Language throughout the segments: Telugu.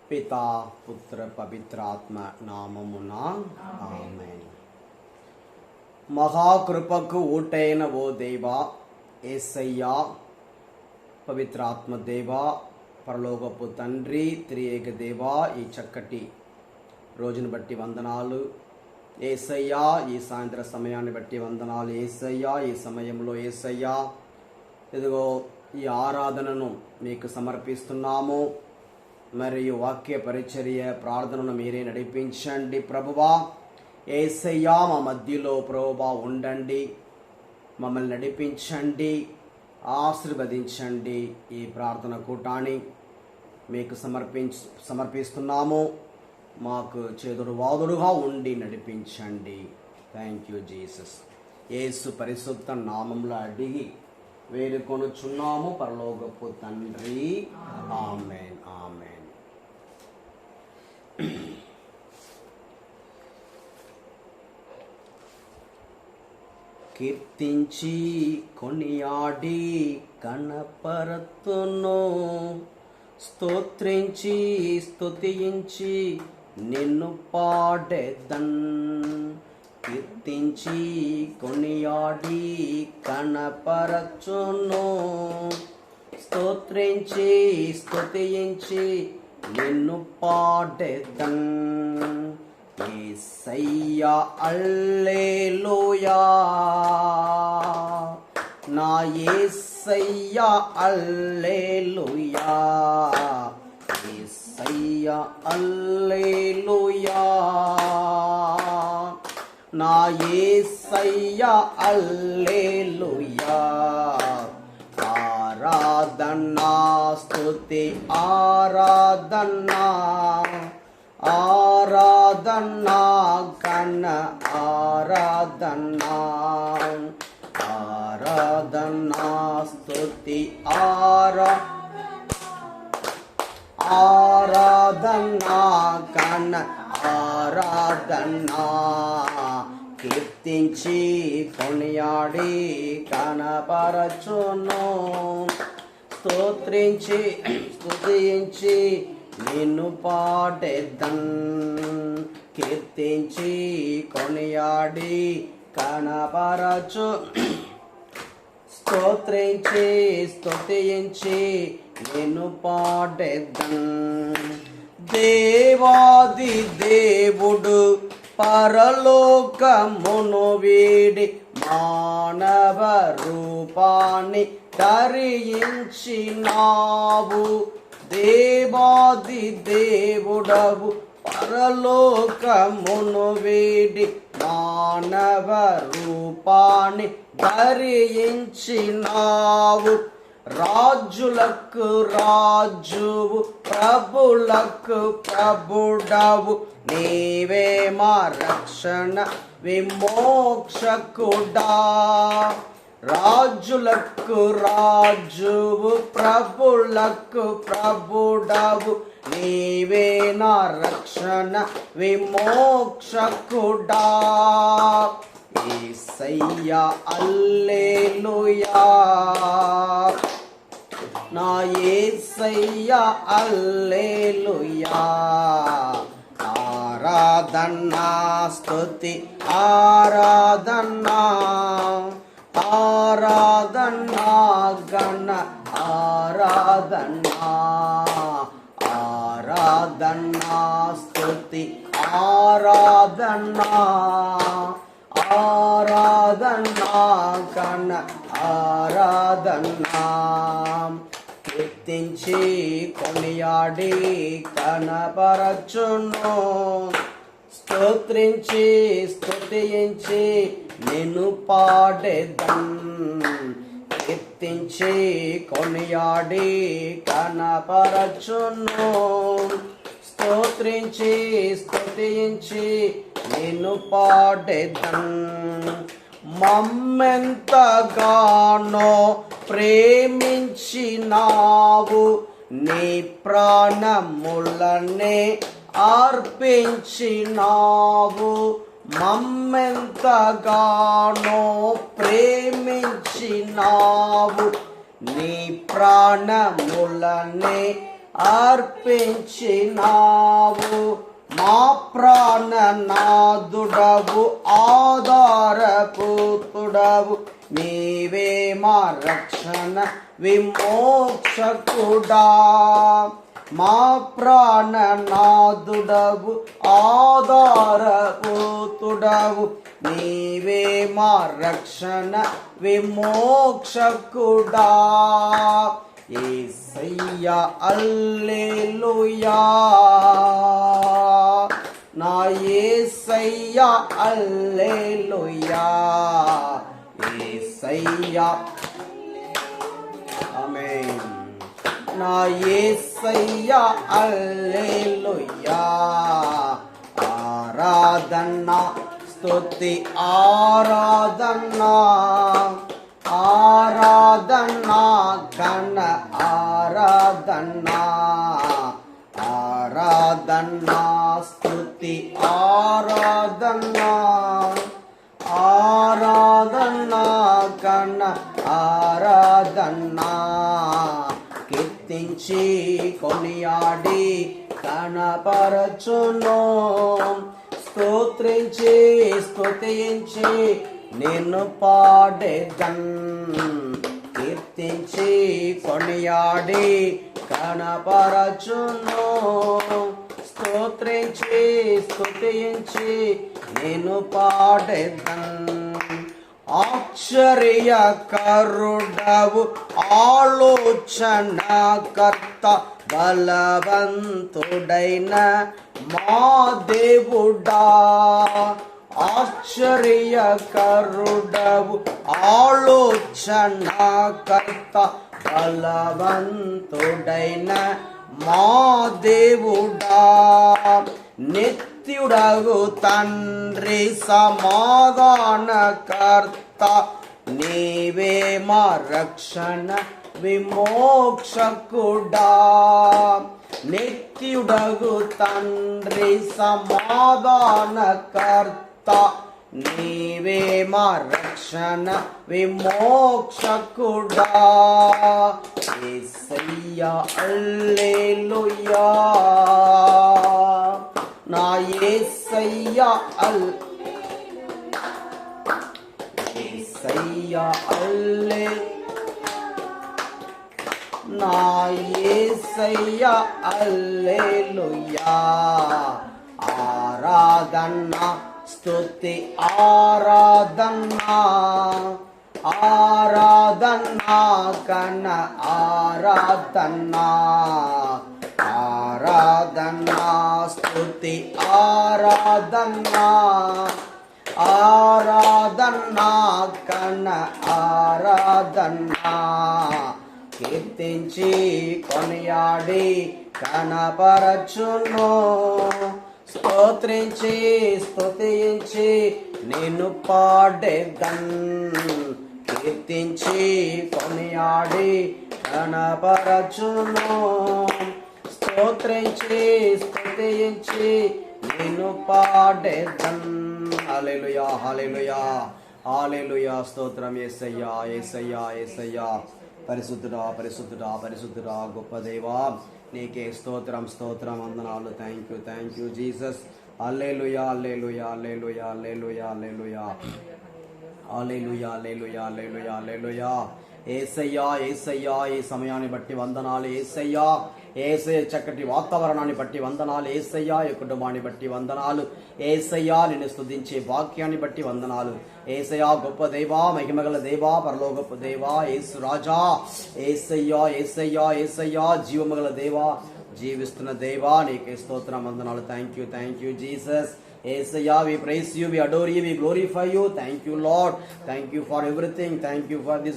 పితా పుత్ర పవిత్రాత్మ నామమున ఆమేన్. మహాకృపకు ఊటైన ఓ దేవా, యేసయ్యా, పవిత్రాత్మ దేవా, పరలోకపు తండ్రి, త్రియేక దేవా, ఈ చక్కటి రోజును బట్టి వందనాలు యేసయ్యా. ఈ సాయంత్ర సమయాన్ని బట్టి వందనాలు యేసయ్యా. ఈ సమయంలో యేసయ్యా, ఇదిగో ఈ ఆరాధనను మీకు సమర్పిస్తున్నాము. మరియు వాక్య పరిచర్య ప్రార్థనను మీరే నడిపించండి ప్రభువా. యేసయ్యా, మా మధ్యలో ప్రభువా ఉండండి, మమ్మల్ని నడిపించండి, ఆశీర్వదించండి. ఈ ప్రార్థన కూటాన్ని మీకు సమర్పిస్తున్నాము. మాకు చేదుడు వాదుడుగా ఉండి నడిపించండి. Thank you Jesus. యేసు పరిశుద్ధ నామంలో అడిగి వేడుకొనుచున్నాము పరలోకపు తండ్రి. ఆమేన్, ఆమేన్. కీర్తించి కొనియాడి కనపరతును, స్తోత్రించి స్తుతించి నిన్ను పాడెదన్. కీర్తించి కొనియాడి కనపరచును, స్తోత్రించి స్తుతించి నిన్ను పాడెదన్. యేసయ్యా హల్లెలూయా, నా యేసయ్యా హల్లెలూయా, యేసయ్యా హల్లెలూయా, నా యేసయ్యా హల్లెలూయా. ఆరాధనా స్తుతి ఆరాధనా, ఆరాధనా ఘన ఆరాధనా, ఆరాధనా స్తుతి ఆరాధనా ఘన ఆరాధనా. కీర్తించి కొనియాడి కనపరచును, స్తోత్రించి స్తుతించి నిన్ను పాడెదన్. కీర్తించి కొనియాడి కనపరచు, స్తోత్రించి స్తుతించి నిన్ను పాడెదన్. దేవాది దేవుడు పరలోకమును వీడి మానవ రూపాన్ని ధరించినావు. దేవాది దేవుడవు పరలోకమును వీడి మానవ రూపాన్ని ధరించినావు. రాజులకు రాజువు, ప్రభులకు ప్రభుడవు, నీవే మా రక్షణ విమోక్షకుడా. రాజులకు రాజువు, ప్రభులకు ప్రభుడవు, నీవే నా రక్షణ విమోక్షకుడా. యేసయ్యా హల్లెలూయా, నా యేసయ్యా హల్లెలూయా. ఆరాధనా స్తుతి ఆరాధనా, ఆరాధనా ఘన ఆరాధనా, ఆరాధనా స్తుతి ఆరాధనా, ఆరాధనా ఘన ఆరాధనా. కీర్తించి కొనియాడి కనపరచును, స్తోత్రించి స్తుతించి నిన్ను పాడెదన్. కీర్తించి కొనియాడి కనపరచును, స్తోత్రించి స్తుతించి నిన్ను పాడెదన్. మమ్మెంతగానో ప్రేమించినావు, నీ ప్రాణములనే అర్పించినావు. మమ్మెంతగానో ప్రేమించినావు, నీ ప్రాణములనే అర్పించినావు. మా ప్రాణనాథుడవు, ఆధారపుతుడవు, నీవే మా రక్షణ విమోక్షకుడా. మా ప్రాణనాథుడవు, ఆధారపుతుడవు, నీవే మా రక్షణ విమోక్షకుడా. యేసయ్యా హల్లెలూయా, నా యేసయ్యా హల్లెలూయా, యేసయ్యా ఆమేన్. నా యేసయ్యా హల్లెలూయా. ఆరాధన స్తుతి ఆరాధన, ఆరాధన ఘన ఆరాధన, ఆరాధన స్తుతి ఆరాధన, ఆరాధన ఘన ఆరాధన. కీర్తించి కొనియాడి కనపరచును, స్తోత్రించి స్తుతించి నిన్ను పాడేదన్. కీర్తించి కొనియాడి కనపరచును, స్తోత్రించి స్తుతించి నిన్ను పాడేదన్. ఆశ్చర్యకరుడవు, ఆలోచనకర్త, బలవంతుడైన మా దేవుడా. ఆశ్చర్యకరుడవు, ఆలోచనకర్త, బలవంతుడైన మా దేవుడా. నిత్యుడగు తండ్రి, సమాధానకర్త, నీవే మా రక్షణ విమోక్షకుడా. నిత్యుడగు తండ్రి, సమాధానకర్త, నీవే మా రక్షణ విమోక్షకుడా. యేసయ్యా హల్లెలూయా, నా యేసయ్యా యేసయ్యా నా యేసయ్యా హల్లెలూయా. ఆరాధన స్తుతి ఆరాధన, ఆరాధన కన ఆరాధన, ఆరాధన స్తుతి ఆరాధన, ఆరాధన కన ఆరాధన. కీర్తించి కొనియాడి కనపరచును, స్తోత్రించి స్తుతించి నిన్ను పాడేదన్. కీర్తించి కొనియాడి కనపరచును, స్తోత్రించి స్తుతించి నిన్ను పాడేదన్. హల్లెలూయా, హల్లెలూయా, హల్లెలూయా. స్తోత్రం యేసయ్యా, యేసయ్యా, యేసయ్యా. పరిశుద్ధుడా, పరిశుద్ధుడా, పరిశుద్ధుడా, గొప్ప దేవా, నీకే స్తోత్రం, స్తోత్రం, వందనాలు. Thank you Jesus. Hallelujah, hallelujah, hallelujah, hallelujah, hallelujah, hallelujah, hallelujah, hallelujah, hallelujah. యేసయ్యా, యేసయ్యా, ఈ సమయాన్ని బట్టి వందనాలు. యేసయ్యా, యేసయ్య చక్కటి వాతావరణాన్ని బట్టి వందనాలు. యేసయ్యా, ఈ కుటుంబాన్ని బట్టి వందనాలు. యేసయ్యా, నిన్ను స్తుతించే వాక్యాన్ని బట్టి వందనాలు. యేసయ్యా, గొప్ప దేవా, మహిమగల దేవా, పరలోకపు దేవా, యేసు రాజా. యేసయ్యా, యేసయ్యా, యేసయ్యా, జీవమగల దేవా, జీవిస్తున్న దేవా, నీకే స్తోత్రం, వందనాలు. Thank you Jesus. Yesaya, we praise you, we adore you, we glorify you. Thank you, Lord. Thank you for everything. Thank you for this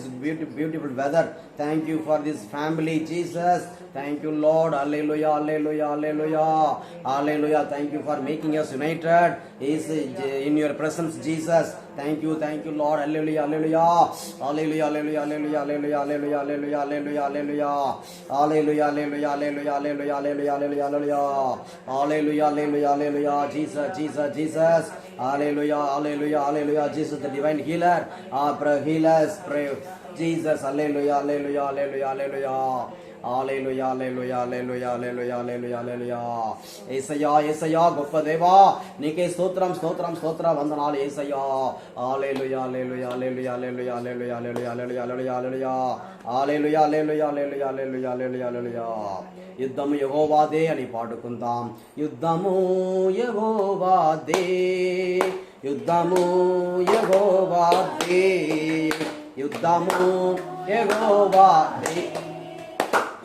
beautiful weather. Thank you for this family, Jesus. Thank you, Lord. Hallelujah, hallelujah, hallelujah, hallelujah. Thank you for making us united in your presence, Jesus. Thank you, Lord. Hallelujah, hallelujah, hallelujah, hallelujah, hallelujah, hallelujah, hallelujah, hallelujah, hallelujah, hallelujah, hallelujah, hallelujah, hallelujah, hallelujah, hallelujah, hallelujah, hallelujah, hallelujah, Jesus, hallelujah, hallelujah, hallelujah, Jesus, the divine healer, healers, pray, Jesus, hallelujah, hallelujah, hallelujah, hallelujah, hallelujah hallelujah hallelujah hallelujah hallelujah hallelujah. యేసయ్యా యేసయ్యా గొప్ప దేవా నీకే స్తోత్రం స్తోత్రం స్తోత్ర వందనాలు యేసయ్యా. హల్లెలూయా hallelujah hallelujah hallelujah hallelujah hallelujah hallelujah hallelujah hallelujah hallelujah hallelujah hallelujah hallelujah హల్లెలూయా. యుద్ధము యెహోవాదే అని పాడుకుందాం. యుద్ధము యెహోవాదే, యుద్ధము యెహోవాదే, యుద్ధము యెహోవాదే,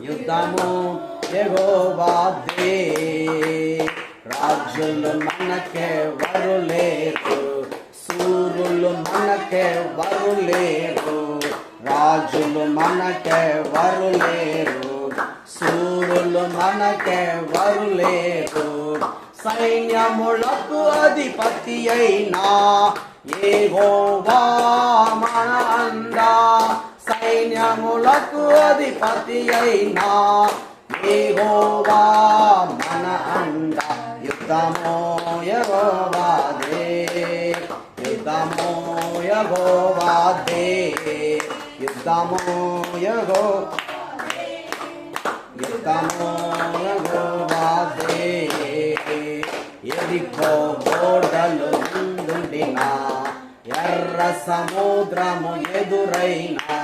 యుద్ధము యెహోవాదే. రాజులు మనకెవరు లేరు, సూరులు మనకెవరు లేరు, రాజులు మనకెవరు లేరు, సూరులు మనకెవరు లేరు. సైన్యములకు అధిపతి అయినా యెహోవా మన అండా, సైన్యములకు అధిపతి అయినా యెహోవా మన అండా. యుద్ధము యెహోవాదే, యుద్ధము యెహోవాదే, యుద్ధము యెహోవాదే, యుద్ధము యెహోవాదే. ఎరికో గోడలు ముందుండినా, ఎర్ర సముద్రము ఎదురైనా,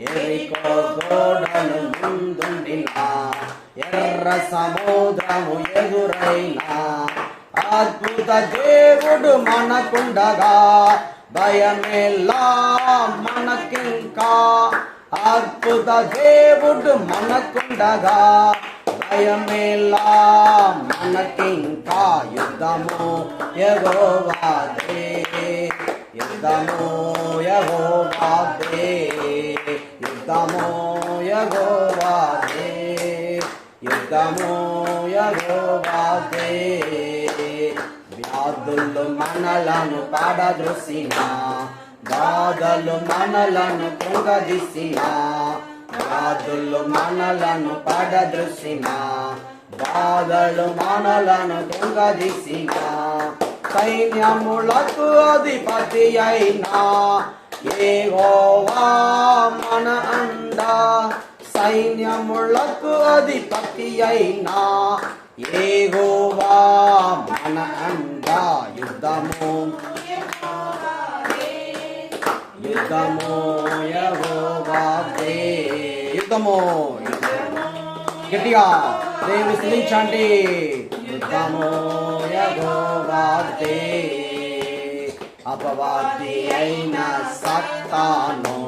ఎరికో గోడలు ముందుండినా, ఎర్ర సముద్రము ఎదురైనా, అద్భుత దేవుడు మనకుండగా భయమేలా మనకింకా. అద్భుత దేవుడు మనకుండగా భయమేలా మనకింకా. యుద్ధము యెహోవాదే, యుద్ధము యెహోవాదే, యుద్ధము యెహోవాదే, యుద్ధము యెహోవాదే. వ్యాధులు మనలను పాడద్రోసినా, బాధలు మనలను కృంగదీసినా, వ్యాధులు మనలను పాడద్రోసినా, బాధలు మనలను కృంగదీసినా. సైన్యములకు అధిపతి అయినా యెహోవా మన అండా, సైన్యములకు అధిపతి అయినా యెహోవా మన అండా. యుద్ధము యుద్ధము యెహోవాదే, యుద్ధము గట్టిగా దేవుని స్తుతించండి. యుద్ధము యెహోవాదే. అపవాది అయిన సాతాను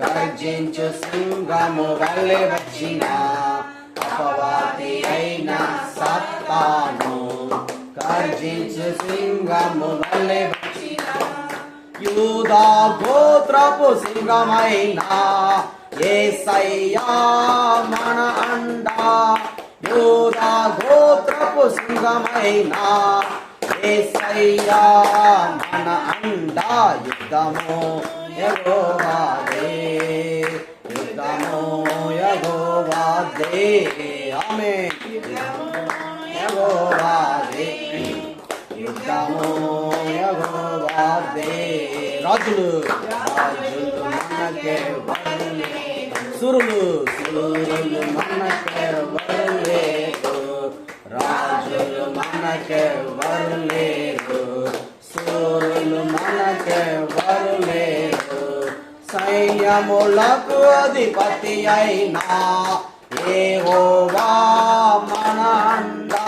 గర్జించు సింహము వలె వచ్చిన, అపవాది అయిన సాతాను గర్జించు సింహము వలె వచ్చిన, యూదా గోత్రపు సింహమైన యేసయ్యా మన అండా, యూదా గోత్రపు సింహమైన యేసయ్యా మన అండా. యుద్ధము యెహోవాదే, యుద్ధము యెహోవాదే. ఆమేన్. యెహోవాదే, యుద్ధము యెహోవాదే. రాజులు రాజులు మనకెవరు లేరు, సురులు సురులు మనకెవరు లేరు, రాజులు మనకెవరు లేరు, సూరులు మనకెవరు లేరు. సైన్యములకు అధిపతి అయినా యెహోవా మన అండా,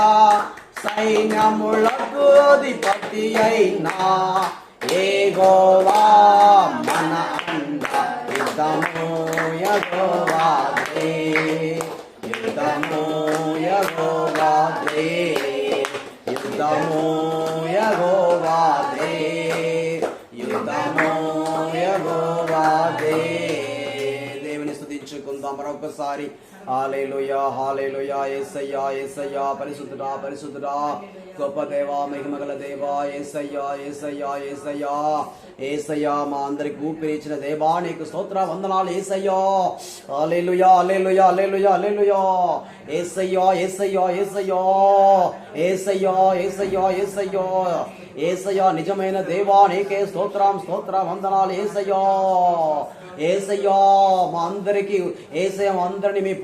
సైన్యములకు అధిపతి అయినా యెహోవా మన అండా. యుద్ధము యెహోవాదే, యుద్ధము యెహోవాదే, యుద్ధము యెహోవాదే, యుద్ధము యెహోవాదే. దేవుని స్తుతించుకుందాం మరొకసారి. హల్లెలూయా హల్లెలూయా. యేసయ్యా యేసయ్యా పరిశుద్ధుడా పరిశుద్ధుడా, గొప్ప దేవా మహిమగల దేవా యేసయ్యా యేసయ్యా యేసయ్యా యేసయ్యా. మా అందరికి ఊపిరి ఇచ్చిన దేవా నీకు స్తోత్ర వందనాలు యేసయ్యా. హల్లెలూయా హల్లెలూయా హల్లెలూయా హల్లెలూయా. యేసయ్యా యేసయ్యా యేసయ్యా యేసయ్యా యేసయ్యా యేసయ్యా యేసయ్యా. నిజమైన దేవా నీకే స్తోత్రం స్తోత్ర వందనాలు యేసయ్యా. యేసయ్యా మా అందరికి యేసయ్య అందరిని మీ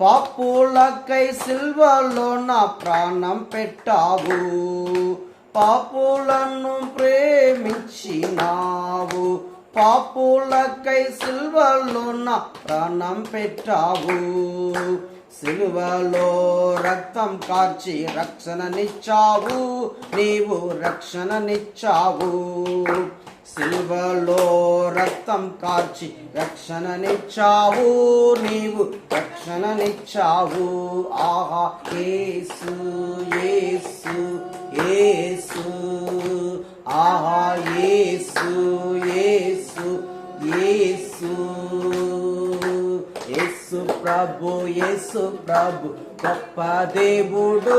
పాపులకై సిల్వలో నా ప్రాణం పెట్టావు. పాపులను ప్రేమించినావు, పాపులకై సిల్వలో నా ప్రాణం పెట్టావు. సిలువలో రక్తం కార్చి రక్షణనిచ్చావు, నీవు రక్షణనిచ్చావు. సిలువలో రక్తం కార్చి రక్షణనిచ్చావు, నీవు రక్షణనిచ్చావు. ఆహా యేసు యేసు యేసు, ఆహా యేసు యేసు యేసు. యేసు ప్రభు గొప్ప దేవుడు,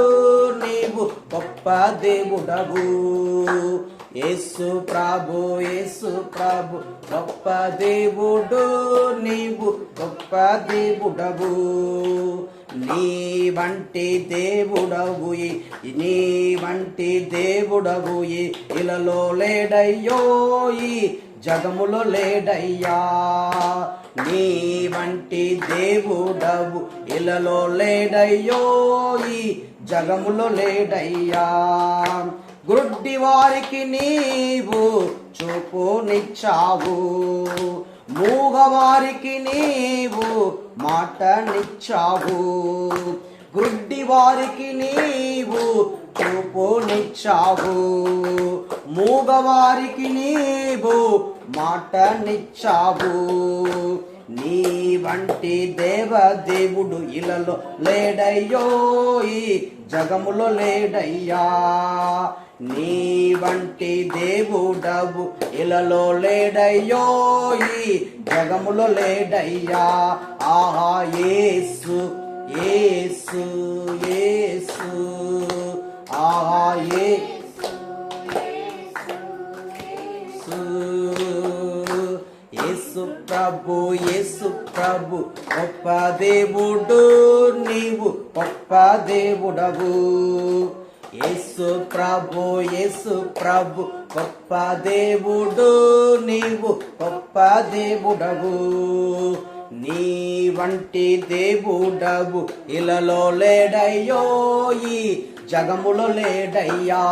నీవు గొప్ప దేవుడవు. యేసు ప్రభు గొప్ప దేవుడు, నీవు గొప్ప దేవుడవు. నీ వంటి దేవుడవు ఇలలో లేడయ్యో, ఈ జగములో లేడయ్యా. నీ వంటి దేవుడవు ఇలలో లేడయ్యో, ఈ జగములో లేడయ్యా. గుడ్డి వారికి నీవు చూపునిచ్చావు, మూగవారికి నీవు మాటనిచ్చావు. గుడ్డి వారికి నీవు చూపునిచ్చావు, మూగవారికి నీవు మాటనిచ్చావు. నీ వంటి దేవుడు ఇలలో లేడయ్యో, ఈ జగములో లేడయ్యా. నీ వంటి దేవుడవు ఇలలో లేడయ్యో, ఈ జగములో లేడయ్యా. ఆహా యేసు యేసు యేసు, ఆహా యేసు ప్రభు గొప్ప దేవుడు, నీవు గొప్ప దేవుడవు. యేసు ప్రభు గొప్ప దేవుడు, నీవు గొప్ప దేవుడవు. నీ వంటి దేవుడవు ఇలలో లేడయ్యో, ఈ జగములో లేడయ్యా.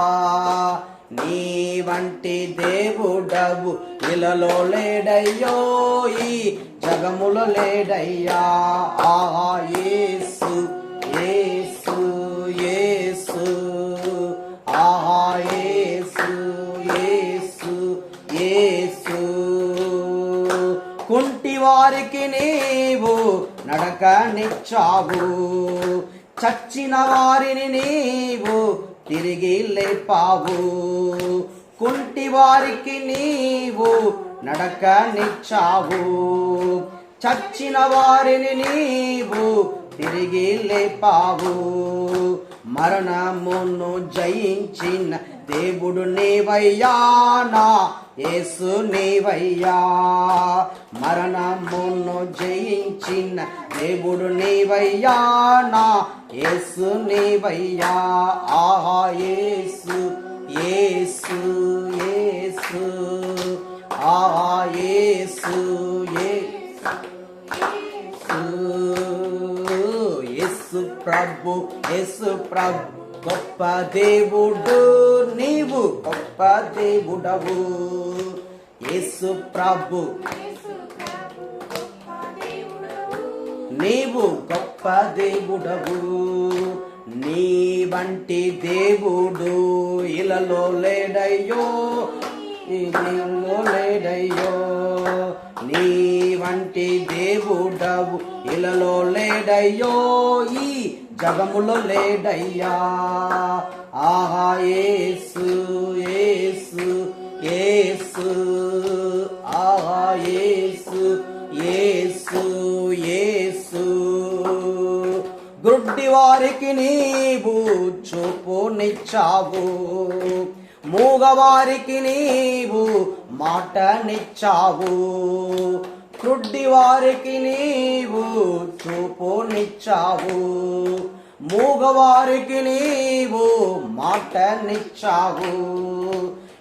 నీ వంటి దేవుడవు ఇలలో లేడయ్యో, ఈ జగములో లేడయ్యా. ఆహా యేసు యేసు యేసు, ఆహా యేసు యేసు యేసు. కుంటి వారికి నీవు నడకనిచ్చావు, చచ్చిన వారిని నీవు తిరిగి లేపావు. కుంటి వారికి నీవు నడకనిచ్చావు, చచ్చిన వారిని నీవు తిరిగి లేపావు. మరణమును జయించిన దేవుడు నీవయ్యా, నా యేసు నీవయ్యా. మరణమును జయించిన దేవుడు నీవయ్యా, నా యేసు నీవయ్యా. ఆహా యేసు యేసు యేసు, ఆహా యేసు యేసు. యేసు ప్రభు గొప్ప దేవుడు, నీవు గొప్ప దేవుడవు. యేసు ప్రభు నీవు గొప్ప దేవుడవు. నీ వంటి దేవుడు ఇలలో లేడయ్యో, ఇలలో లేడయ్యో. నీ వంటి దేవుడవు ఇలలో లేడయ్యో, ఈ జగములో లేడయ్యా. ఆహా యేసు యేసు యేసు, ఆహా యేసు యేసు యేసు. గుడ్డి వారికి నీవు చూపునిచ్చావు, మూగవారికి నీవు మాటనిచ్చావు. గుడ్డి వారికి నీవు చూపునిచ్చావు, మూగవారికి నీవు మాటనిచ్చావు.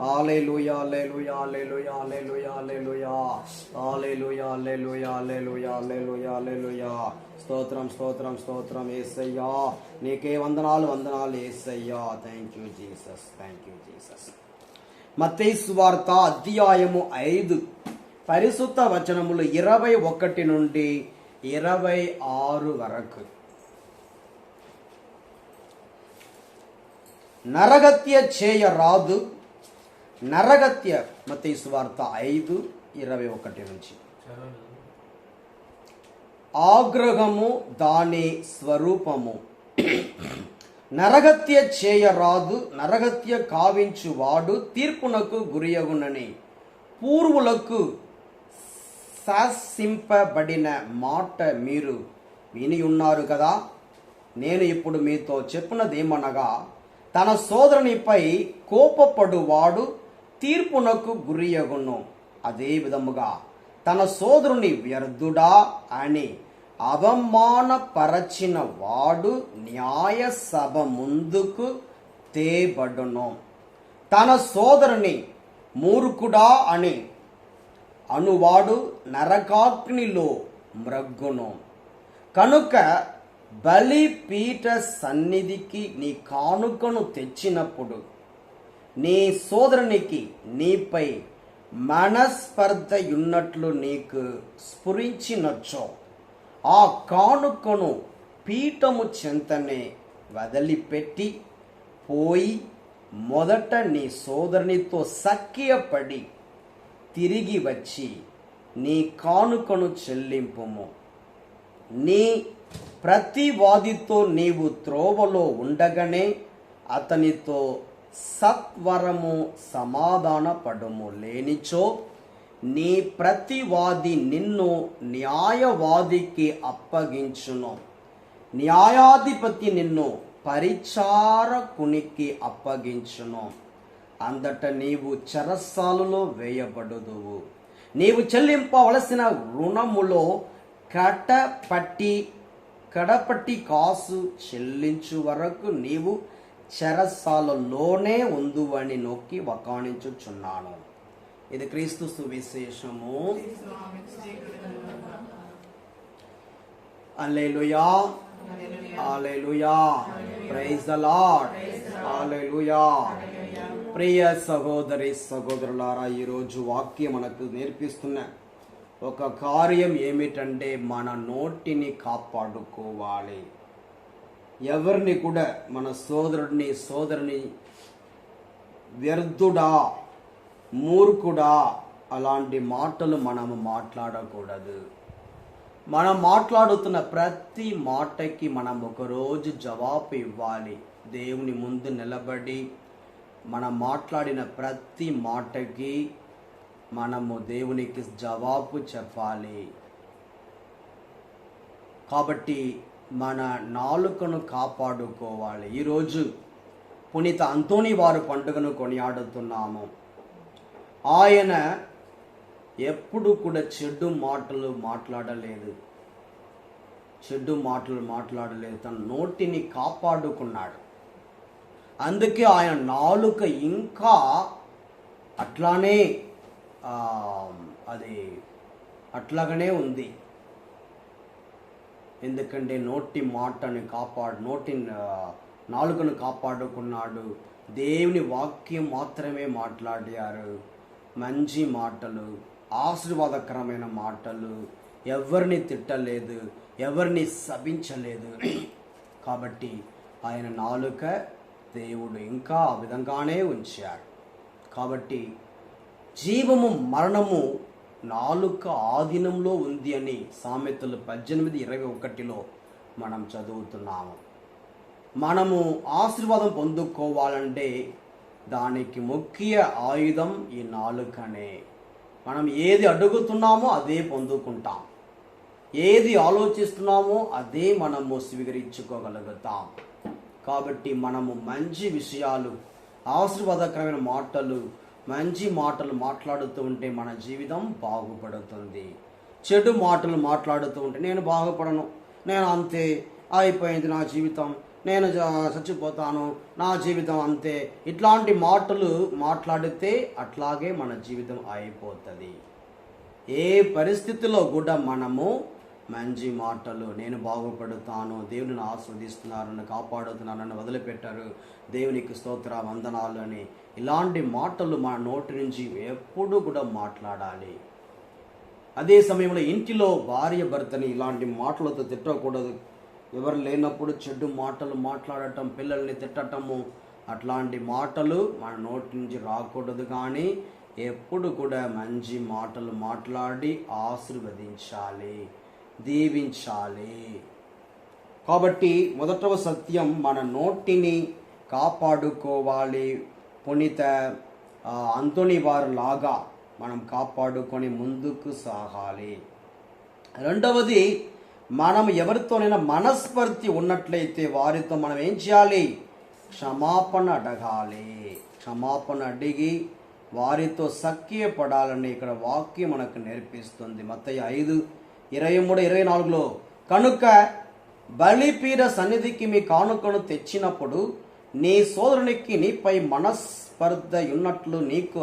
హల్లెలూయా hallelujah hallelujah hallelujah hallelujah hallelujah hallelujah hallelujah hallelujah హల్లెలూయా. స్తోత్రం స్తోత్రం స్తోత్రం యేసయ్యా, నీకే వందనాలు వందనాలు యేసయ్యా. Thank you Jesus, thank you Jesus. మత్తయి సువార్త అధ్యాయము 5 పరిశుద్ధ వచనములు 21 నుండి 26 వరకు. నరగత్య చేయరాదు, నరగత్య. మత్తయి సువార్త 5:21 నుంచి. ఆగ్రహము దాని స్వరూపము. నరగత్య చేయరాదు, నరగత్య కావించువాడు తీర్పునకు గురియగునని పూర్వులకు శాసింపబడిన మాట మీరు విని ఉన్నారు కదా. నేను ఇప్పుడు మీతో చెప్పినదేమనగా, తన సోదరునిపై కోపపడువాడు తీర్పునకు గురియగును. అదే విధముగా తన సోదరుని వ్యర్థుడా అని అవమానపరచిన వాడు న్యాయ సభ ముందుకు తేబడును. తన సోదరుని మూర్ఖుడా అని అనువాడు నరకాగ్నిలో మ్రగ్గును. కనుక బలిపీఠ సన్నిధికి నీ కానుకను తెచ్చినప్పుడు నీ సోదరునికి నీపై మనస్పర్ధయున్నట్లు నీకు స్ఫురించినచ్చో ఆ కానుకను పీఠము చెంతనే వదిలిపెట్టి పోయి మొదట నీ సోదరునితో సఖ్యపడి తిరిగి వచ్చి నీ కానుకను చెల్లింపుము. నీ ప్రతివాదితో నీవు త్రోవలో ఉండగానే అతనితో సత్వరము సమాధాన పడుము. లేనిచో నీ ప్రతివాది నిన్ను న్యాయవాదికి అప్పగించును, న్యాయాధిపతి నిన్ను పరిచారకునికి అప్పగించును. అందట నీవు చెరసాలలో వేయబడుదువు. నీవు చెల్లింపవలసిన రుణములో కడపట్టి కాసు చెల్లించు వరకు నీవు చెరసాలలోనే ఉందువని నొక్కి వకాణించుచున్నాను. ఇది క్రీస్తు సువిశేషము. హల్లెలూయా హల్లెలూయా, ప్రైజ్ ద లార్డ్, హల్లెలూయా. ప్రియ సహోదరి సహోదరులారా, ఈరోజు వాక్యం మనకు నేర్పిస్తున్న ఒక కార్యం ఏమిటంటే మన నోటిని కాపాడుకోవాలి. ఎవరిని కూడా మన సోదరుని వ్యర్థుడా మూర్ఖుడా అలాంటి మాటలు మనము మాట్లాడకూడదు. మనం మాట్లాడుతున్న ప్రతి మాటకి మనం ఒకరోజు జవాబు ఇవ్వాలి. దేవుని ముందు నిలబడి మనం మాట్లాడిన ప్రతి మాటకి మనము దేవునికి జవాబు చెప్పాలి. కాబట్టి మన నాలుకను కాపాడుకోవాలి. ఈరోజు పునీత అంతోని వారు పండుగను కొనియాడుతున్నాము. ఆయన ఎప్పుడు కూడా చెడ్డు మాటలు మాట్లాడలేదు. తన నోటిని కాపాడుకున్నాడు. అందుకే ఆయన నాలుక ఇంకా అట్లాగనే ఉంది. ఎందుకంటే నాలుకను కాపాడుకున్నాడు. దేవుని వాక్యం మాత్రమే మాట్లాడారు. మంచి మాటలు, ఆశీర్వాదకరమైన మాటలు, ఎవరిని తిట్టలేదు, ఎవరిని శపించలేదు. కాబట్టి ఆయన నాలుక దేవుడు ఇంకా ఆ విధంగానే ఉంచాడు. కాబట్టి జీవము మరణము నాలుక ఆధీనంలో ఉంది అని సామెతలు 18:21 మనం చదువుతున్నాము. మనము ఆశీర్వాదం పొందుకోవాలంటే దానికి ముఖ్య ఆయుధం ఈ నాలుకనే. మనం ఏది అడుగుతున్నామో అదే పొందుకుంటాం, ఏది ఆలోచిస్తున్నామో అదే మనము స్వీకరించుకోగలుగుతాం. కాబట్టి మనము మంచి విషయాలు, ఆశీర్వాదకరమైన మాటలు, మంచి మాటలు మాట్లాడుతూ ఉంటే మన జీవితం బాగుపడుతుంది. చెడు మాటలు మాట్లాడుతూ ఉంటే నేను బాగుపడను, నేను అంతే, అయిపోయింది నా జీవితం, నేను చచ్చిపోతాను, నా జీవితం అంతే, ఇట్లాంటి మాటలు మాట్లాడితే అట్లాగే మన జీవితం అయిపోతుంది. ఏ పరిస్థితిలో కూడా మనము మంచి మాటలు, నేను బాగుపడుతాను, దేవుని ఆస్వాదిస్తున్నారు, నన్ను కాపాడుతున్నారు, నన్ను వదిలిపెట్టారు, దేవునికి స్తోత్ర వందనాలు అని ఇలాంటి మాటలు మన నోటి నుంచి ఎప్పుడు కూడా మాట్లాడాలి. అదే సమయంలో ఇంటిలో భార్య భర్తని ఇలాంటి మాటలతో తిట్టకూడదు. ఎవరు లేనప్పుడు చెడ్డు మాటలు మాట్లాడటం, పిల్లల్ని తిట్టటము, అట్లాంటి మాటలు మన నోటి నుంచి రాకూడదు. కానీ ఎప్పుడు కూడా మంచి మాటలు మాట్లాడి ఆశీర్వదించాలి, దీవించాలి. కాబట్టి మొదటవ సత్యం, మన నోటిని కాపాడుకోవాలి. పునీత అంతోని వారి లాగా మనం కాపాడుకొని ముందుకు సాగాలి. రెండవది, మనం ఎవరితోనైనా మనస్పర్ధి ఉన్నట్లయితే వారితో మనం ఏం చేయాలి? క్షమాపణ అడగాలి. క్షమాపణ అడిగి వారితో సఖ్యపడాలని ఇక్కడ వాక్యం మనకు నేర్పిస్తుంది. మత్తయి 5:23-24 కనుక బలిపీఠ సన్నిధికి మీ కానుకను తెచ్చినప్పుడు నీ సోదరునికి నీపై మనస్పర్ధ ఉన్నట్లు నీకు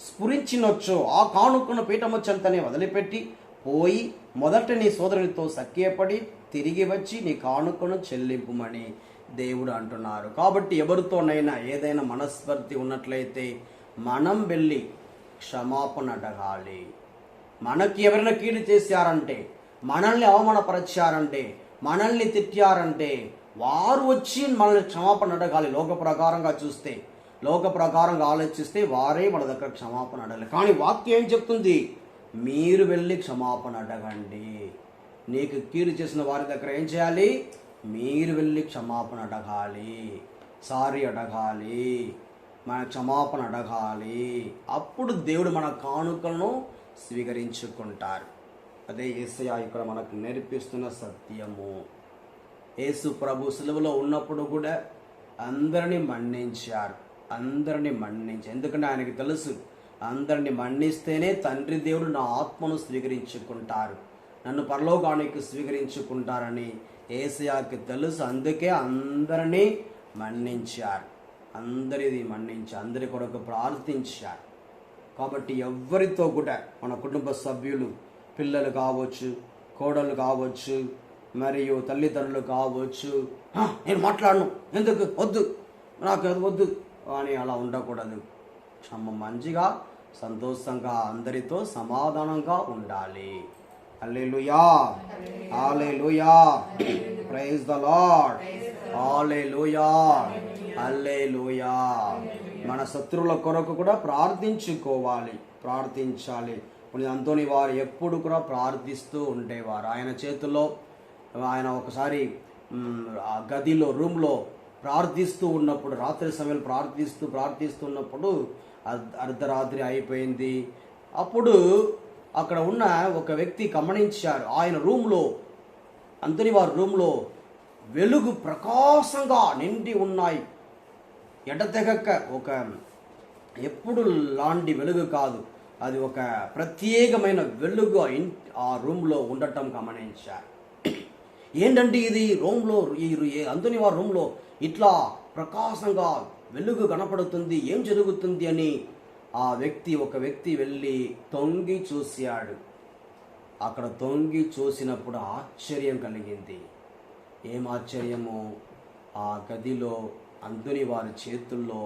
స్ఫురించినొచ్చు, ఆ కానుకను పీఠము చెంతనే వదిలిపెట్టి పోయి మొదట నీ సోదరునితో సఖ్యపడి తిరిగి వచ్చి నీ కానుకను చెల్లింపుమని దేవుడు అంటున్నారు. కాబట్టి ఎవరితోనైనా ఏదైనా మనస్పర్ధి ఉన్నట్లయితే మనం వెళ్ళి క్షమాపణ అడగాలి. మనకి ఎవరైనా కీడు చేశారంటే, మనల్ని అవమానపరిచారంటే, మనల్ని తిట్టారంటే వారు వచ్చి మనల్ని క్షమాపణ అడగాలి. లోక ప్రకారంగా చూస్తే, లోక ప్రకారంగా ఆలోచిస్తే వారే మన దగ్గర క్షమాపణ అడగాలి. కానీ వాక్యం ఏం చెప్తుంది? మీరు వెళ్ళి క్షమాపణ అడగండి. నీకు కీడు చేసిన వారి దగ్గర ఏం చేయాలి? మీరు వెళ్ళి క్షమాపణ అడగాలి, సారీ అడగాలి, మన క్షమాపణ అడగాలి. అప్పుడు దేవుడు మన కానుకలను స్వీకరించుకుంటారు. అదే యేసయ్య ఇక్కడ మనకు నేర్పిస్తున్న సత్యము. యేసు ప్రభు సిలువలో ఉన్నప్పుడు కూడా అందరినీ మన్నించారు. ఎందుకంటే ఆయనకి తెలుసు, అందరిని మన్నిస్తేనే తండ్రి దేవుడు నా ఆత్మను స్వీకరించుకుంటారు, నన్ను పరలోకానికి స్వీకరించుకుంటారని యేసయ్యకి తెలుసు. అందుకే అందరినీ మన్నించారు, అందరి కొరకు ప్రార్థించారు. కాబట్టి ఎవరితో కూడా మన కుటుంబ సభ్యులు, పిల్లలు కావచ్చు, కోడలు కావచ్చు, మరియు తల్లిదండ్రులు కావచ్చు, నేను మాట్లాడను, ఎందుకు వద్దు, నాకు అది వద్దు అని అలా ఉండకూడదు. మంచిగా సంతోషంగా అందరితో సమాధానంగా ఉండాలి. హల్లెలూయా, హల్లెలూయా, ప్రైజ్ ద లార్డ్, హల్లెలూయా, హల్లెలూయా. మన శత్రువుల కొరకు కూడా ప్రార్థించాలి. అంతోని వారు ఎప్పుడు కూడా ప్రార్థిస్తూ ఉండేవారు. ఆయన చేతుల్లో ఆయన ఒకసారి ఆ గదిలో, రూమ్లో ప్రార్థిస్తూ ఉన్నప్పుడు, రాత్రి సమయంలో ప్రార్థిస్తున్నప్పుడు అర్ధరాత్రి అయిపోయింది. అప్పుడు అక్కడ ఉన్న ఒక వ్యక్తి గమనించారు, ఆయన రూమ్లో, అంతోని వారి రూమ్లో వెలుగు ప్రకాశంగా నిండి ఉన్నాయి. ఎడతెగక ఒక ఎప్పుడు లాంటి వెలుగు కాదు, అది ఒక ప్రత్యేకమైన వెలుగు ఆ రూమ్లో ఉండటం గమనించారు. ఏంటంటే ఇది రూమ్లో, అంతోని వారి రూమ్లో ఇట్లా ప్రకాశంగా వెలుగు కనపడుతుంది, ఏం జరుగుతుంది అని ఒక వ్యక్తి వెళ్ళి తొంగి చూశాడు. అక్కడ తొంగి చూసినప్పుడు ఆశ్చర్యం కలిగింది. ఏం ఆశ్చర్యము? ఆ గదిలో అంతోని వారి చేతుల్లో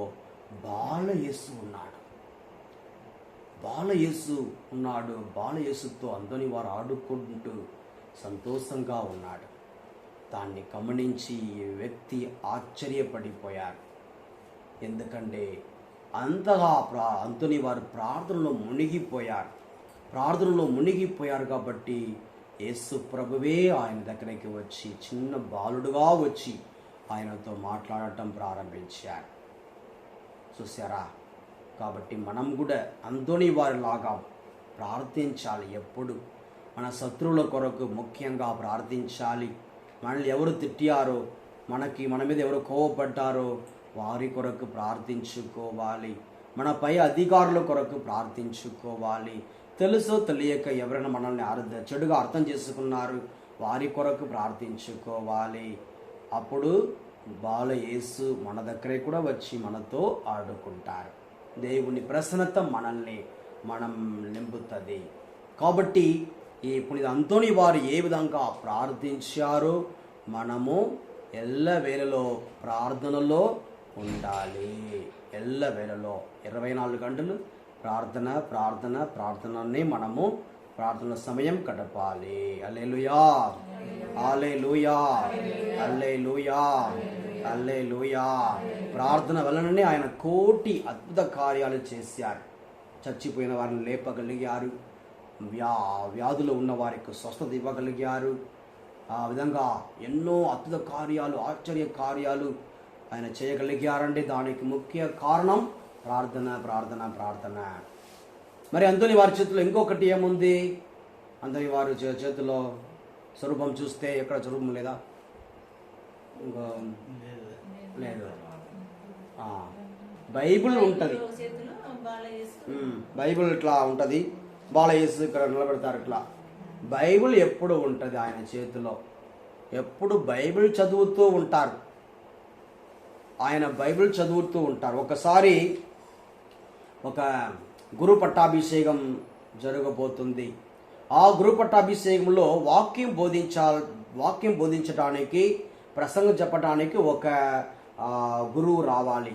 బాలయేసు ఉన్నాడు. బాలయేసుతో అంతోని వారు ఆడుకుంటూ సంతోషంగా ఉన్నాడు. దాన్ని గమనించి ఈ వ్యక్తి ఆశ్చర్యపడిపోయారు. ఎందుకంటే అంతగా అంతోని వారు ప్రార్థనలో మునిగిపోయారు కాబట్టి యేసు ప్రభువే ఆయన దగ్గరికి వచ్చి, చిన్న బాలుడుగా వచ్చి ఆయనతో మాట్లాడటం ప్రారంభించారు. చూసారా? కాబట్టి మనం కూడా అంతోని వారిలాగా ప్రార్థించాలి. ఎప్పుడు మన శత్రువుల కొరకు ముఖ్యంగా ప్రార్థించాలి. మనల్ని ఎవరు తిట్టారో, మన మీద ఎవరు కోపపడ్డారో వారి కొరకు ప్రార్థించుకోవాలి. మన పై అధికారుల కొరకు ప్రార్థించుకోవాలి. తెలుసో తెలియక ఎవరైనా మనల్ని చెడుగా అర్థం చేసుకున్నారు, వారి కొరకు ప్రార్థించుకోవాలి. అప్పుడు బాల యేసు మన దగ్గరే కూడా వచ్చి మనతో ఆడుకుంటారు. దేవుని ప్రసన్నత మనం నింపుతుంది. కాబట్టి ఈ పునీత అంతోని వారు ఏ విధంగా ప్రార్థించారో మనము ఎల్లవేళలో ప్రార్థనలో ఉండాలి. ఎల్లవేళలో 24 గంటలు ప్రార్థనని మనము ప్రార్థన సమయం గడపాలి. హల్లెలూయా, హల్లెలూయా, హల్లెలూయా, హల్లెలూయా. ప్రార్థన వలననే ఆయన కోటి అద్భుత కార్యాలు చేశారు. చచ్చిపోయిన వారిని లేపగలిగారు, వ్యాధులు ఉన్న వారికి స్వస్థత ఇవ్వగలిగారు. ఆ విధంగా ఎన్నో అద్భుత కార్యాలు, ఆశ్చర్య కార్యాలు ఆయన చేయగలిగారండి. దానికి ముఖ్య కారణం ప్రార్థన. మరి అంతోని వారి చేతిలో ఇంకొకటి ఏముంది? అంతోని వారి చేతిలో స్వరూపం చూస్తే ఎక్కడ స్వరూపం లేదా? లేదు. బైబిల్ ఉంటుంది. బైబిల్ ఇట్లా ఉంటుంది. బాలయేసు ఇక్కడ నిలబెడతారు. ఇట్లా బైబిల్ ఎప్పుడు ఉంటుంది ఆయన చేతిలో. ఎప్పుడు బైబిల్ చదువుతూ ఉంటారు. ఆయన బైబిల్ చదువుతూ ఉంటారు. ఒకసారి ఒక గురు పట్టాభిషేకం జరగబోతుంది. ఆ గురు పట్టాభిషేకంలో వాక్యం బోధించడానికి, ప్రసంగం చెప్పడానికి ఒక గురువు రావాలి.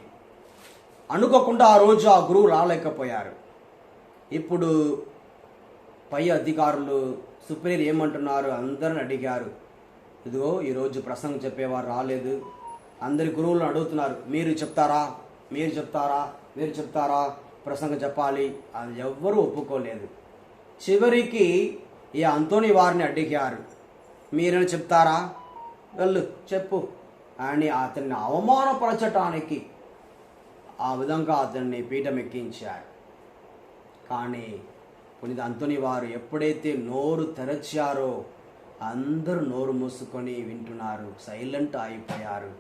అనుకోకుండా ఆ రోజు ఆ గురువు రాలేకపోయారు. ఇప్పుడు పై అధికారులు, సుపీరియర్ ఏమంటున్నారు? అందరిని అడిగారు, ఇదిగో ఈరోజు ప్రసంగం చెప్పేవారు రాలేదు. అందరి గురువులను అడుగుతున్నారు, మీరు చెప్తారా ప్రసంగం చెప్పాలి. అది ఎవ్వరూ ఒప్పుకోలేదు. చివరికి ఈ అంతోని వారిని అడిగారు, మీరేనా చెప్తారా, వెళ్ళు చెప్పు అని అతన్ని అవమానపరచటానికి ఆ విధంగా అతన్ని పీఠం ఎక్కించారు. కానీ పునీత అంతోని వారు ఎప్పుడైతే నోరు తెరచారో అందరూ నోరు మూసుకొని వింటున్నారు, సైలెంట్ అయిపోయారు.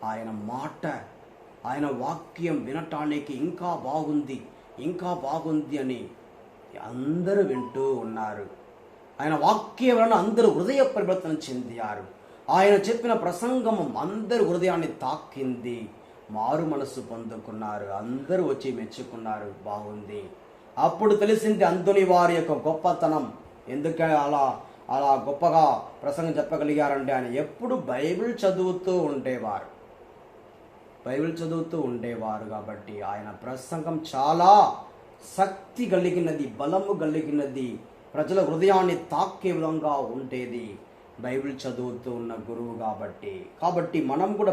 ఆయన మాట, ఆయన వాక్యం వినటానికి ఇంకా బాగుంది అని అందరూ వింటూ ఉన్నారు. ఆయన వాక్యం వలన అందరూ హృదయ పరివర్తన చెందారు. ఆయన చెప్పిన ప్రసంగం అందరి హృదయాన్ని తాకింది. మారు మనస్సు పొందుకున్నారు. అందరూ వచ్చి మెచ్చుకున్నారు, బాగుంది. అప్పుడు తెలిసింది అంతోని వారి యొక్క గొప్పతనం. ఎందుకని అలా గొప్పగా ప్రసంగం చెప్పగలిగారంటే ఆయన ఎప్పుడు బైబిల్ చదువుతూ ఉండేవారు కాబట్టి ఆయన ప్రసంగం చాలా శక్తి కలిగినది, బలము కలిగినది, ప్రజల హృదయాన్ని తాకే విధంగా ఉండేది. బైబిల్ చదువుతూ ఉన్న గురువు కాబట్టి మనం కూడా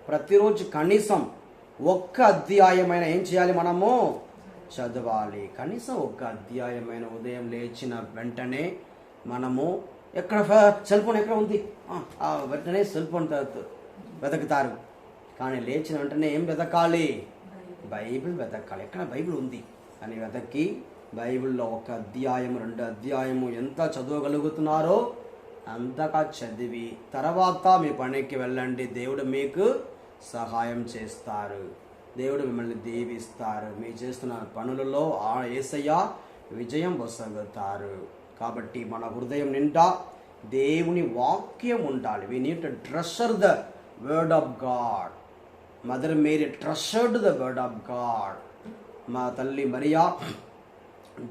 ప్రతిరోజు కనీసం ఒక్క అధ్యాయమైన ఏం చేయాలి? మనము చదవాలి. కనీసం ఒక్క అధ్యాయమైన ఉదయం లేచిన వెంటనే మనము సెల్ ఫోన్ ఎక్కడ ఉంది, వెంటనే సెల్ ఫోన్ వెతకుతారు. కానీ లేచిన వెంటనే ఏం వెతకాలి? బైబిల్ వెతకాలి. ఎక్కడ బైబిల్ ఉంది అని వెతకి బైబిల్లో ఒక అధ్యాయము 2 అధ్యాయము ఎంత చదవగలుగుతున్నారో అంతగా చదివి తర్వాత మీ పనికి వెళ్ళండి. దేవుడు మీకు సహాయం చేస్తారు. దేవుడు మిమ్మల్ని దీవిస్తారు. మీరు చేస్తున్న పనులలో యేసయ్య విజయం పొందుతారు. కాబట్టి మన హృదయం నిండా దేవుని వాక్యం ఉండాలి. We need to treasure the word of God. Mother Mary trusted the word of God. మా తల్లి మరియా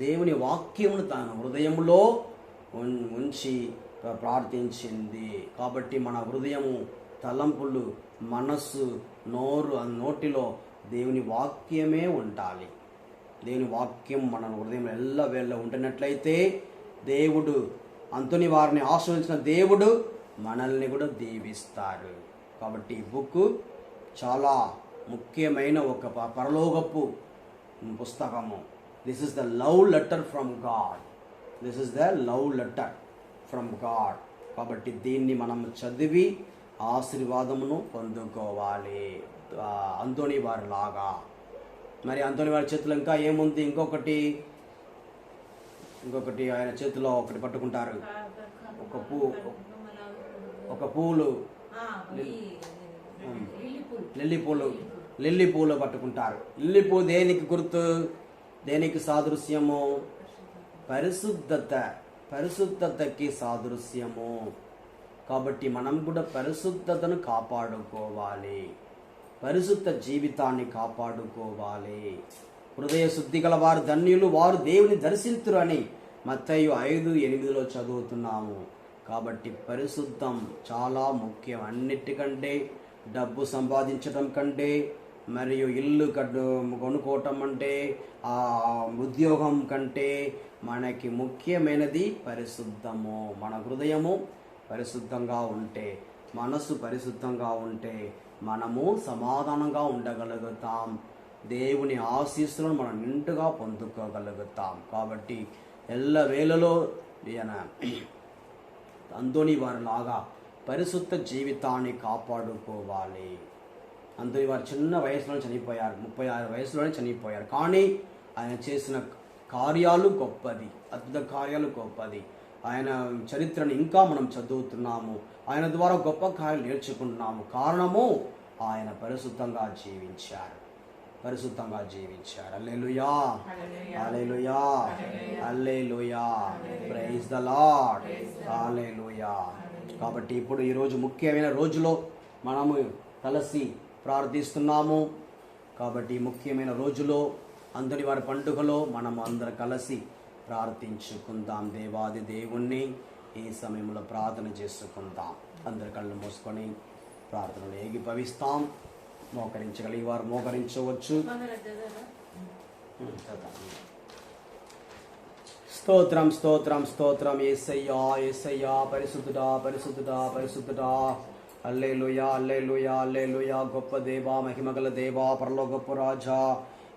దేవుని వాక్యమును తన హృదయంలో ఉంచి ప్రార్థించింది. కాబట్టి మన హృదయము, తలంపులు, మనస్సు, నోటిలో దేవుని వాక్యమే ఉండాలి. దేవుని వాక్యం మన హృదయం ఎల్లవేళ ఉంటున్నట్లయితే దేవుడు అంతోని వారిని ఆశ్రయించిన దేవుడు మనల్ని కూడా దీవిస్తారు. కాబట్టి ఈ బుక్ చాలా ముఖ్యమైన ఒక పరలోకపు పుస్తకము. This is the love letter from God. కాబట్టి దీన్ని మనం చదివి ఆశీర్వాదమును పొందుకోవాలి అంతోని వారి లాగా. మరి అంతోని వారి చేతిలో ఇంకా ఏముంది? ఇంకొకటి ఆయన చేతిలో ఒకటి పట్టుకుంటారు, ఒక పూలు, లిల్లీ పూలు పట్టుకుంటారు. లిల్లీ పూ దేనికి గుర్తు, దేనికి సాదృశ్యము? పరిశుద్ధతకి సాదృశ్యము. కాబట్టి మనం కూడా పరిశుద్ధతను కాపాడుకోవాలి, పరిశుద్ధ జీవితాన్ని కాపాడుకోవాలి. హృదయ శుద్ధి గల వారు ధన్యులు, వారు దేవుని దర్శింతురు అని మత్తయి 5:8 చదువుతున్నాము. కాబట్టి పరిశుద్ధం చాలా ముఖ్యం. అన్నిటికంటే డబ్బు సంపాదించడం కంటే, మరియు ఇల్లు కొనుక్కోవటం అంటే, ఆ ఉద్యోగం కంటే మనకి ముఖ్యమైనది పరిశుద్ధము. మన హృదయము పరిశుద్ధంగా ఉంటే, మనసు పరిశుద్ధంగా ఉంటే మనము సమాధానంగా ఉండగలుగుతాం, దేవుని ఆశీస్సులను మనం నిండుగా పొందుకోగలుగుతాం. కాబట్టి ఎల్లవేళలో అంతోని వారి లాగా పరిశుద్ధ జీవితాన్ని కాపాడుకోవాలి. అంతోని వారు చిన్న వయసులో చనిపోయారు, 36 వయసులోనే చనిపోయారు. కానీ ఆయన చేసిన కార్యాలు గొప్పది, అద్భుత కార్యాలు గొప్పది. ఆయన చరిత్రను ఇంకా మనం చదువుతున్నాము, ఆయన ద్వారా గొప్ప కార్యాలు నేర్చుకుంటున్నాము. కారణము ఆయన పరిశుద్ధంగా జీవించారు, పరిశుద్ధంగా జీవించారు. హల్లెలూయా, hallelujah, hallelujah, praise the lord, హల్లెలూయా. కాబట్టి ఇప్పుడు ఈరోజు ముఖ్యమైన రోజులో మనము కలిసి ప్రార్థిస్తున్నాము. కాబట్టి ముఖ్యమైన రోజులో అందరి వారి పండుగలో మనము అందరం కలిసి ప్రార్థించుకుందాం. దేవాది దేవుణ్ణి ఈ సమయంలో ప్రార్థన చేసుకుందాం. అందరి కళ్ళు మూసుకొని ప్రార్థనలు ఏకీభవిస్తాం. మోకరించగలిగే వారు మోకరించవచ్చు. స్తోత్రం, స్తోత్రం, స్తోత్రం. యేసయ్యా, యేసయ్యా, పరిశుద్ధుడా, పరిశుద్ధుడా, పరిశుద్ధుడా. హల్లెలూయా, హల్లెలూయా, హల్లెలూయా. గొప్ప దేవా, మహిమగల దేవా, పరలోకపు రాజా,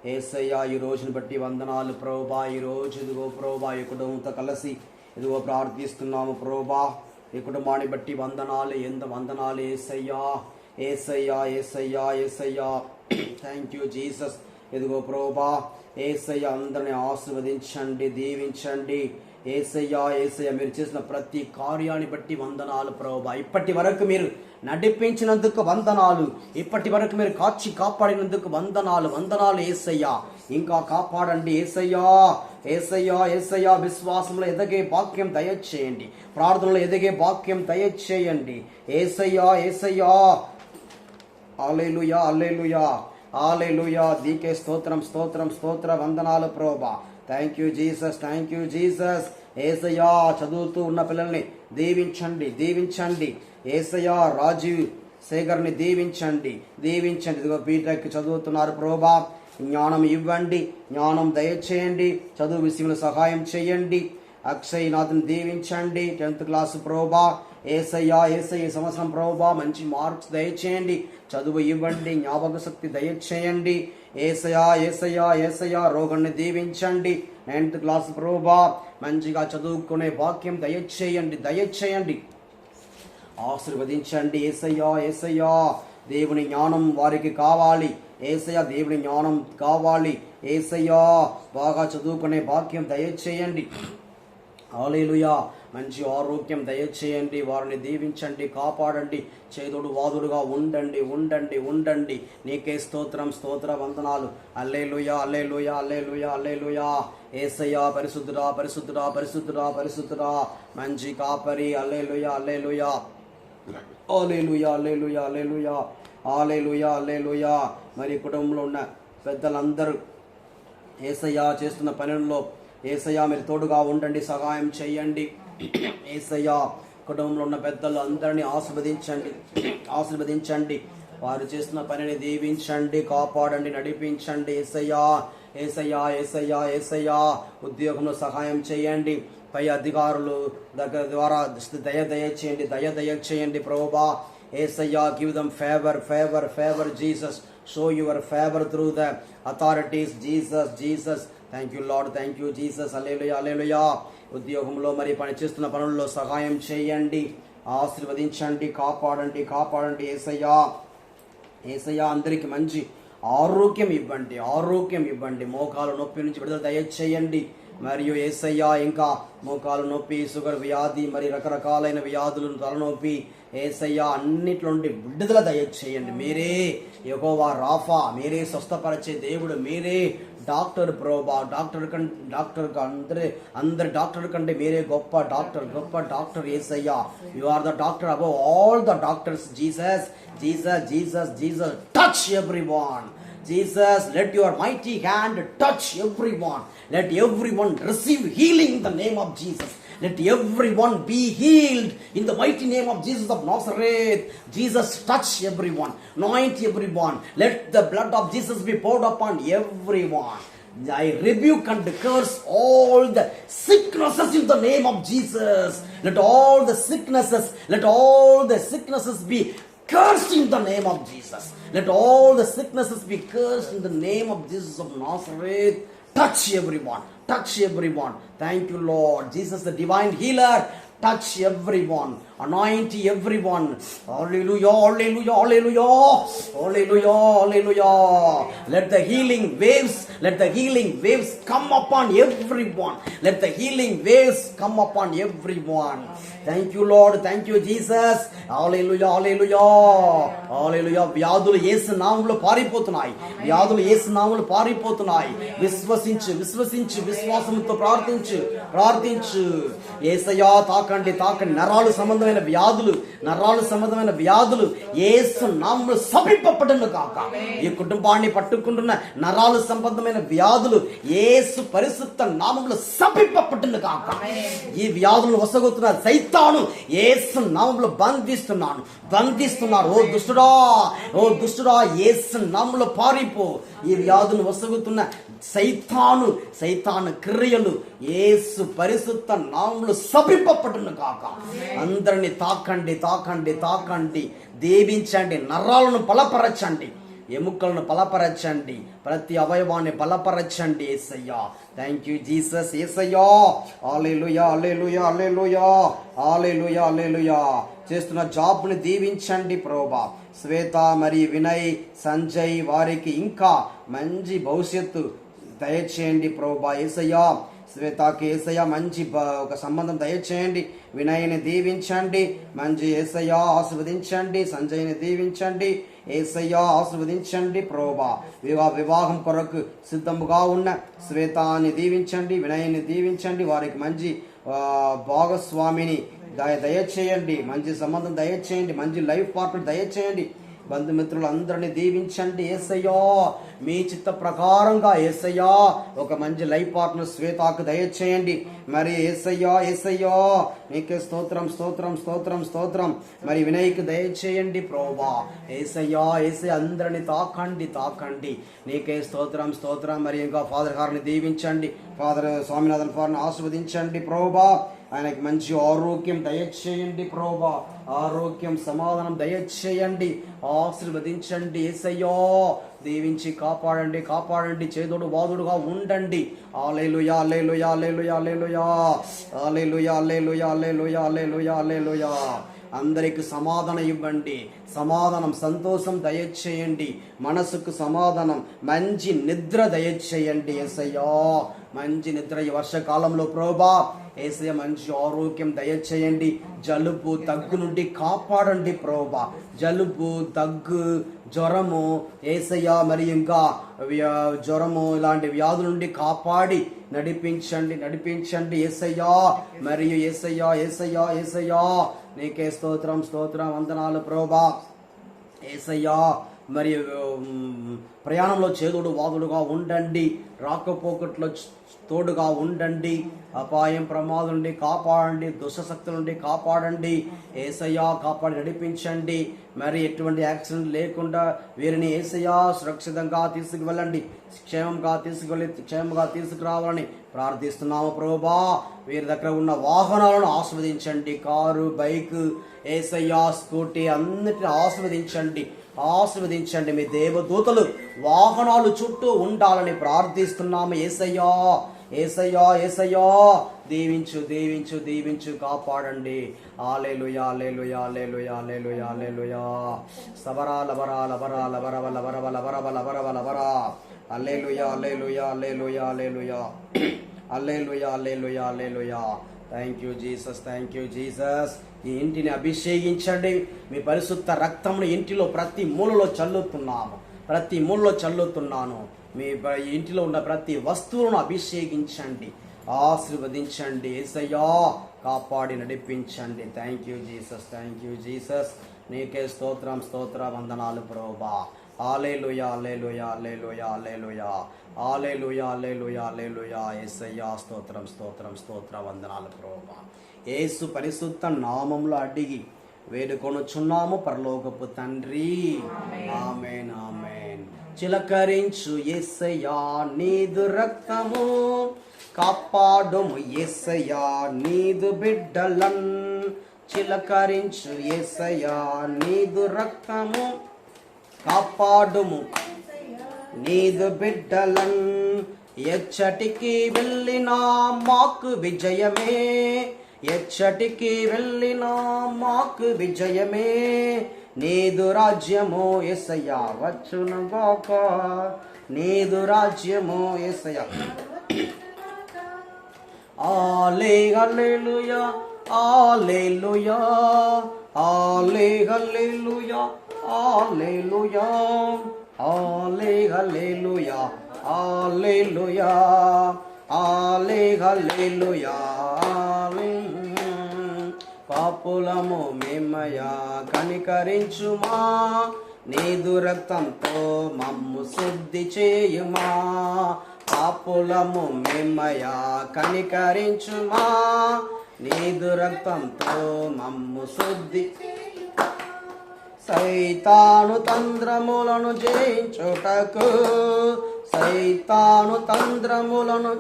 యేసయ్యా, ఈ రోజును బట్టి వందనాలు ప్రభువా. ఈ రోజు ఇదిగో ప్రభువా ఈ కుటుంబంతో కలిసి ఇదిగో ప్రార్థిస్తున్నాము ప్రభువా. ఈ కుటుంబాన్ని బట్టి వందనాలు, ఎంత వందనాలు యేసయ్యా, యేసయ్యా, యేసయ్యా, యేసయ్యా. Thank you Jesus. ఇదిగో ప్రభువా యేసయ్యా, అందరిని ఆశీర్వదించండి, దీవించండి. యేసయ్యా, యేసయ్యా, మీరు చేసిన ప్రతి కార్యాన్ని బట్టి వందనాలు ప్రభువా. ఇప్పటి వరకు మీరు నడిపించినందుకు వందనాలు, ఇప్పటి వరకు మీరు కాచి కాపాడినందుకు వందనాలు, వందనాలు యేసయ్యా. ఇంకా కాపాడండి యేసయ్యా, యేసయ్యా, యేసయ్యా. విశ్వాసంలో ఎదిగే భాగ్యం దయచేయండి, ప్రార్థనలో ఎదిగే భాగ్యం దయచేయండి యేసయ్యా, యేసయ్యా. హల్లెలూయా, హల్లెలూయా, హల్లెలూయా. దీకే స్తోత్రం, స్తోత్రం, స్తోత్ర, వందనాలు ప్రభువా. Thank you Jesus, thank you Jesus. యేసయ్యా, చదువుతూ ఉన్న పిల్లల్ని దీవించండి, దీవించండి యేసయ్యా. రాజీవ్ శేఖర్ని దీవించండి, దీవించండి. ఇదిగో బీటెక్ చదువుతున్నారు ప్రభువా, జ్ఞానం ఇవ్వండి, జ్ఞానం దయచేయండి, చదువు విషయంలో సహాయం చేయండి. అక్షయ్ నాథ్ని దీవించండి, 10th క్లాస్ ప్రభువా. యేసయ్యా, యేసయ్య సంవత్సరం ప్రభువా మంచి మార్క్స్ దయచేయండి, చదువు ఇవ్వండి, జ్ఞాపక శక్తి దయచేయండి యేసయ్యా, యేసయ్యా, యేసయ్యా. రోగాన్ని దీవించండి, 9th క్లాస్ ప్రభువా మంచిగా చదువుకునే వాక్యం దయచేయండి, దయచేయండి, ఆశీర్వదించండి యేసయ్యా, యేసయ్యా. దేవుని జ్ఞానం వారికి కావాలి యేసయ్యా, దేవుని జ్ఞానం కావాలి యేసయ్యా. బాగా చదువుకునే భాగ్యం దయచేయండి. హల్లెలూయా. మంచి ఆరోగ్యం దయచేయండి, వారిని దీవించండి, కాపాడండి, చేదుడు వాదుడుగా ఉండండి, ఉండండి, ఉండండి. నీకే స్తోత్రం, స్తోత్ర, వందనాలు. హల్లెలూయా, హల్లెలూయా, హల్లెలూయా, హల్లెలూయా. యేసయ్యా, పరిశుద్ధుడా, పరిశుద్ధుడా, పరిశుద్ధుడా, పరిశుద్ధుడా, మంచి కాపరి. హల్లెలూయా, hallelujah, hallelujah, hallelujah, hallelujah, hallelujah, హల్లెలూయా. మరి కుటుంబంలో ఉన్న పెద్దలందరూ యేసయ్యా చేస్తున్న పనుల్లో యేసయ్యా మీరు తోడుగా ఉండండి, సహాయం చేయండి యేసయ్యా. కుటుంబంలో ఉన్న పెద్దలు అందరినీ ఆశీర్వదించండి, ఆశీర్వదించండి. వారు చేస్తున్న పనిని దీవించండి, కాపాడండి, నడిపించండి యేసయ్యా, యేసయ్యా, యేసయ్యా, యేసయ్యా. ఉద్యోగంలో సహాయం చేయండి, పై అధికారులు దగ్గర ద్వారా దయచేయండి, దయచేయండి ప్రభువా యేసయ్యా. Give them favour, favour, favour Jesus. Show your favour through the authorities Jesus, Jesus. Thank you Lord, thank you Jesus. Hallelujah, hallelujah. ఉద్యోగంలో మరి పని చేస్తున్న పనుల్లో సహాయం చేయండి, ఆశీర్వదించండి, కాపాడండి, కాపాడండి యేసయ్యా, యేసయ్యా. అందరికీ మంచి ఆరోగ్యం ఇవ్వండి, ఆరోగ్యం ఇవ్వండి. మోకాలు నొప్పి నుంచి విడుదల దయచేయండి మరియు యేసయ్యా ఇంకా మోకాలు నొప్పి, షుగర్ వ్యాధి, మరి రకరకాలైన వ్యాధులు, తలనొప్పి, యేసయ్యా అన్నిట్లో నుండి విడుదల దయచేయండి. మీరే యెహోవా రాఫా, మీరే స్వస్థపరిచే దేవుడు, మీరే డాక్టర్ ప్రభా. డాక్టర్ అందరి డాక్టర్ కంటే మీరే గొప్ప డాక్టర్ యేసయ్యా. You are the doctor above all the doctors. Jesus touch everyone. Jesus, let your mighty hand touch everyone. Let everyone receive healing in the name of Jesus. Let everyone be healed in the mighty name of Jesus of Nazareth. Jesus, touch everyone. Anoint everyone. Let the blood of Jesus be poured upon everyone. I rebuke and curse all the sicknesses in the name of Jesus. Let all the sicknesses be cursed in the name of Jesus. Let all the sicknesses be cursed in the name of Jesus of Nazareth. Touch everyone. Thank you, Lord. Jesus, the divine healer. Touch everyone. Anoint everyone. Hallelujah. Let the healing waves come upon everyone. Let the healing waves come upon everyone. Thank you, Lord. Thank you, Jesus. Hallelujah. వ్యాధులు యేసు నామములో పారిపోతున్నాయి. విశ్వసించు, విశ్వాసంతో ప్రార్థించు. యేసయ్యా తాకండి. నరాలు సంబంధమైన వ్యాధులు యేసు నామములో శపింపబడును కాక. ఈ కుటుంబాన్ని పట్టుకుంటున్న నరాలు సంబంధమైన వ్యాధులు యేసు పరిశుద్ధ నామములో శపింపబడును కాక. ఈ వ్యాధులను వసగుతున్న సైతాను యేసు నామములో బంధిస్తున్నాడు. ఓ దుష్టుడా యేసు నామములో పారిపో. ఈ వ్యాధులను వసగుతున్న సైతాను క్రియలు యేసు పరిశుద్ధ నామములో శపింపబడును కాక. అందరిని తాకండి, దీవించండి. నరాలను బలపరచండి, ఎముకలను బలపరచండి, ప్రతి అవయవాన్ని బలపరచండి యేసయ్యా. Thank you Jesus. యేసయ్యా హల్లెలూయా. చేస్తున్న జాబ్ని దీవించండి ప్రభా. శ్వేత మరియు వినయ్, సంజయ్ వారికి ఇంకా మంచి భవిష్యత్తు దయచేయండి ప్రభా. యేసయ్యా శ్వేతకి యేసయ్యా మంచి ఒక సంబంధం దయచేయండి. వినయ్ని దీవించండి. మంచి యేసయ్యా ఆశీర్వదించండి. సంజయ్ని దీవించండి. యేసయ్యా ఆశీర్వదించండి ప్రభా. వివాహం కొరకు సిద్ధముగా ఉన్న శ్వేతాన్ని దీవించండి. వినయ్ని దీవించండి. వారికి మంచి భాగస్వామిని దయచేయండి. మంచి సంబంధం దయచేయండి. మంచి లైఫ్ పార్ట్నర్ దయచేయండి. బంధుమిత్రులు అందరినీ దీవించండి యేసయ్యా. మీ చిత్త ప్రకారంగా యేసయ్యా ఒక మంచి లైఫ్ పార్ట్నర్ శ్వేతకు దయచేయండి. మరి యేసయ్యా నీకే స్తోత్రం. మరి వినయ్కి దయచేయండి ప్రభా. యేసయ్యా అందరిని తాకండి. నీకే స్తోత్రం. మరి ఇంకా ఫాదర్ గారిని దీవించండి. ఫాదర్ స్వామినాథన్ ఫాదర్ని ఆశీర్వదించండి ప్రభా. ఆయనకి మంచి ఆరోగ్యం దయచేయండి ప్రభా. ఆరోగ్యం, సమాధానం దయచేయండి. ఆశీర్వదించండి యేసయ్యా. దీవించి కాపాడండి. చేదోడు వాదుడుగా ఉండండి. హల్లెలూయా. అందరికి సమాధానం ఇవ్వండి. సమాధానం, సంతోషం దయచేయండి. మనసుకు సమాధానం, మంచి నిద్ర దయచేయండి యేసయ్యా. మంచి నిద్ర ఈ వర్షకాలంలో ప్రభా. యేసయ్య మంచి ఆరోగ్యం దయచేయండి. జలుబు, దగ్గు నుండి కాపాడండి ప్రభా. జలుబు, దగ్గు, జ్వరము యేసయ్య మరి ఇంకా జ్వరము ఇలాంటి వ్యాధుల నుండి కాపాడి నడిపించండి యేసయ్యా. మరియు యేసయ్యా నీకే స్తోత్రం. వందనాలు ప్రభా. యేసయ్యా మరి ప్రయాణంలో చేదుడు వాదుడుగా ఉండండి. రాకపోకట్లో తోడుగా ఉండండి. అపాయం, ప్రమాదం నుండి కాపాడండి. దుష్టశక్తుల నుండి కాపాడండి యేసయ్యా. కాపాడి నడిపించండి. మరి ఎటువంటి యాక్సిడెంట్ లేకుండా వీరిని యేసయ్యా సురక్షితంగా తీసుకువెళ్ళండి. క్షేమంగా తీసుకురావాలని ప్రార్థిస్తున్నాము ప్రభా. వీరి దగ్గర ఉన్న వాహనాలను ఆస్వాదించండి. కారు, బైక్, యేసయ్యా స్కూటీ అన్నిటిని ఆశీర్వదించండి. మీ దేవదూతలు వాహనాలు చుట్టూ ఉండాలని ప్రార్థిస్తున్నాము యేసయ్యా. దీవించు కాపాడండి. హల్లెలూయా. సబరా లబరా hallelujah. Hallelujah hallelujah hallelujah. Thank you Jesus, thank you Jesus. ఈ ఇంటిని అభిషేకించండి. మీ పరిశుద్ధ రక్తమును ఇంటిలో ప్రతి మూలలో చల్లుతున్నాము, ప్రతి మూలలో చల్లుతున్నాను. మీ ఇంటిలో ఉన్న ప్రతి వస్తువులను అభిషేకించండి, ఆశీర్వదించండి. యేసయ్యా కాపాడి నడిపించండి. Thank you Jesus, thank you Jesus. నీకే స్తోత్రం, స్తోత్ర వందనాలు ప్రభువా. హల్లెలూయా hallelujah hallelujah hallelujah hallelujah hallelujah hallelujah. యేసయ్యా స్తోత్రం, స్తోత్రం, స్తోత్ర వందనాలు ప్రభువా. యేసు పరిశుద్ధ నామములో అడిగి వేడుకొనుచున్నాము పరలోకపు తండ్రి. ఆమేన్ ఆమేన్. చిలకరించు యేసయ్యా నీదు రక్తము, కాపాడుము యేసయ్యా నీదు బిడ్డలన్. చిలకరించు యేసయ్యా నీదు రక్తము, కాపాడుము నీదు బిడ్డలన్. ఎచ్చటికి వెళ్ళినా మాకు విజయమే, ఎచ్చటికి వెళ్ళినా మాకు విజయమే. నీదు రాజ్యము యేసయ్యా వచ్చునుగాక, నీదు రాజ్యము యేసయ్యా. హల్లెలూయా hallelujah hallelujah hallelujah hallelujah hallelujah హల్లెలూయా. పాపులము మేమయా కనికరించుమా, నీదు రక్తంతో మమ్ము శుద్ధి చేయుమా. పాపులము మేమయా కనికరించుమా, నీదు రక్తంతో మమ్ము శుద్ధి. సైతాను తంత్రములను జయించుటకు, సైతాను తంత్రములను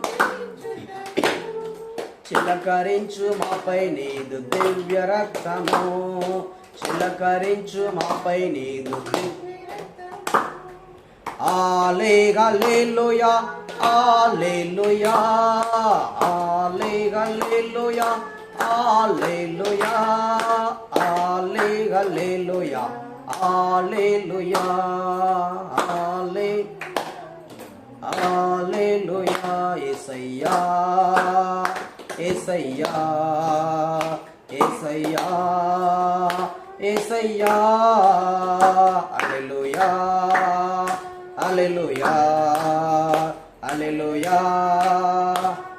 చిలకరించు మాపై నీదు దివ్య రక్తము, చిలకరించు మాపై నీదు. హల్లెలూయా hallelujah hallelujah hallelujah hallelujah hallelujah hallelujah. యేసయ్యా యేసయ్యా యేసయ్యా యేసయ్యా. హల్లెలూయా hallelujah hallelujah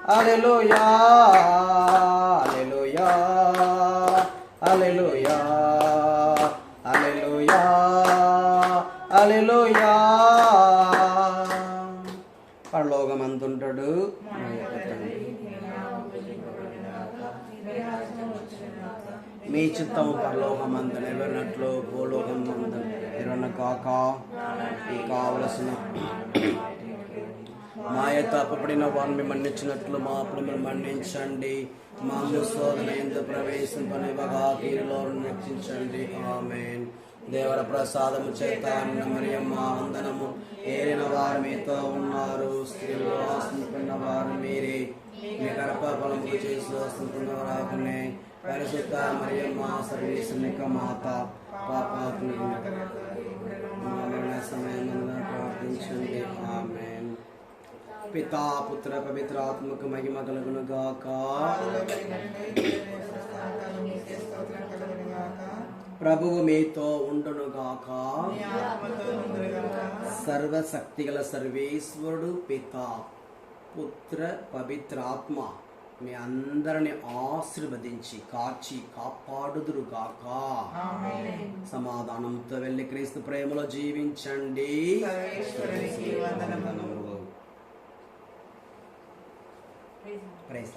hallelujah hallelujah hallelujah hallelujah హల్లెలూయా. పరలోకమందుంటాడు మీ చిత్తము పరలోకమందు నెరవేరినట్లు భూలోకమందు నెరవేరున కాక. ఈ కావలసిన మా యొక్క అప్పబడిన వారిని మన్నించినట్లు మా అప్పులను మన్నించండి. మా శోధన ఎందు ప్రవేశింపనివ్వగా కీడులో రక్షించండి. ఆమేన్. దేవర ప్రసాదము చేత అన్న మరియమ్మ వందనము. ఏలిన వారు మీతో ఉన్నారు, స్త్రీలు ఆశించుకున్న వారు మీరే. మీ గర్భఫలము చేసి వస్తుంటున్నవారాకునే పరిశుద్ధ మరియమ్మ సర్వేశ్వరునిక మాత, పాపాత్ముల సమయమున ప్రార్థించండి. ఆమేన్. పితా పుత్ర పవిత్రాత్మకు మహిమ కలుగును గాక. ప్రభువు మీతో ఉండును గాక. సర్వశక్తిగల సర్వేశ్వరుడు పితా పుత్ర పవిత్రాత్మ మీ అందరిని ఆశీర్వదించి కాచి కాపాడుదురు గాక. సమాధానంతో వెళ్ళి క్రీస్తు ప్రేమలో జీవించండి. ప్రైజ్